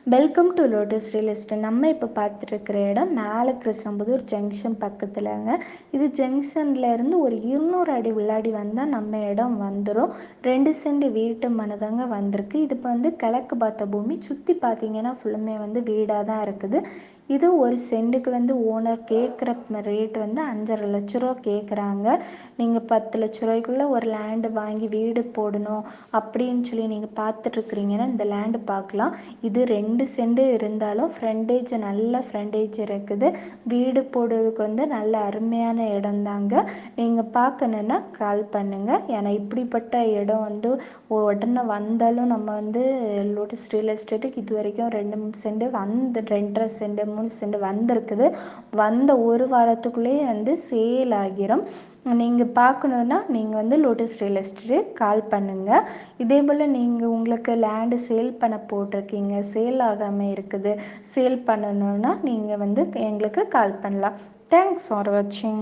Welcome to lotus real estate. நம்ம இப்போ பார்த்துருக்கிற இடம் மேலே கிருஷ்ணம்புதூர் ஜங்ஷன் பக்கத்துலங்க. இது ஜங்ஷன்ல இருந்து ஒரு 200 அடி உள்ளாடி வந்தால் நம்ம இடம் வந்துடும். 2 சென்ட் வீட்டு மனதாங்க வந்திருக்கு. இது இப்போ வந்து கிழக்கு பார்த்த பூமி. சுற்றி பார்த்தீங்கன்னா ஃபுல்லுமே வந்து வீடாக தான் இருக்குது. இது ஒரு சென்ட்டுக்கு வந்து ஓனர் கேட்குற ரேட் வந்து 5,50,000 ரூபா கேட்குறாங்க. நீங்கள் 10 லட்ச ரூபாய்க்குள்ளே ஒரு லேண்டு வாங்கி வீடு போடணும் அப்படின்னு சொல்லி நீங்கள் பார்த்துட்ருக்குறீங்கன்னா இந்த லேண்டு பார்க்கலாம். இது 2 சென்ட் இருந்தாலும் ஃப்ரண்டேஜ் நல்ல ஃப்ரண்டேஜ் இருக்குது. வீடு போடுறதுக்கு வந்து நல்ல அருமையான இடம் தாங்க. நீங்கள் பார்க்கணுன்னா கால் பண்ணுங்கள். ஏன்னா இப்படிப்பட்ட இடம் வந்து உடனே வந்தாலும் நம்ம வந்து லோட்டஸ் ரியல் எஸ்டேட்டுக்கு இது வரைக்கும் 2 சென்ட் வந்து 2.5 சென்ட் 3 சென்ட் வந்திருக்குது. வந்த ஒரு வாரத்துக்குள்ளேயே வந்து சேல் ஆகிரும். நீங்கள் பார்க்கணுன்னா நீங்கள் வந்து லோட்டஸ் ரியல் எஸ்டேட் கால் பண்ணுங்கள். இதே போல் நீங்கள் உங்களுக்கு லேண்டு சேல் பண்ண போட்டிருக்கீங்க, சேல் ஆகாமல் இருக்குது, சேல் பண்ணணுன்னா நீங்கள் வந்து எங்களுக்கு கால் பண்ணலாம். தேங்க்ஸ் ஃபார் வாட்சிங்.